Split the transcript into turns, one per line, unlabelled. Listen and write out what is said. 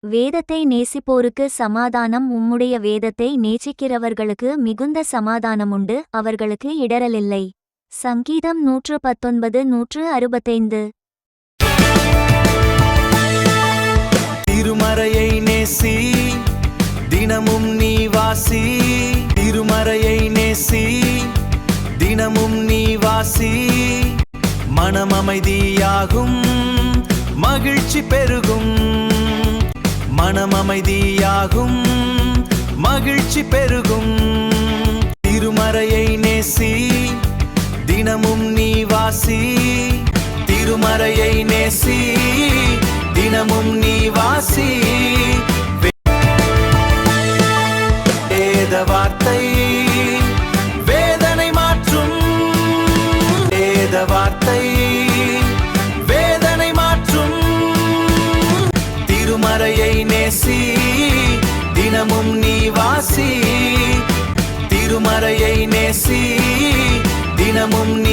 வேதத்தை நேசிப்போருக்கு சமாதானம். உம்முடைய வேதத்தை நேசிக்கிறவர்களுக்கு மிகுந்த சமாதானமுண்டு, அவர்களுக்கு இடரலில்லை. சங்கீதம் 119 165.
திருமறையை நேசி, தினமும் நீ வாசி. திருமறையை நேசி, தினமும் நீ வாசி. மனம் அமைதியாகும், மகிழ்ச்சி பெருகும். மனம் அமைதியாகும், மகிழ்ச்சி பெருகும். திருமறையை நேசி, தினமும் நீ வாசி. திருமறையை நேசி, தினமும் நீ வாசி. வேத வார்த்தை வேதனை மாற்றும். வேத வார்த்தை வேதனை மாற்றும். திருமறையை நேசி, தினமும் நீ வாசி. திருமறையை நேசி, தினமும் நீ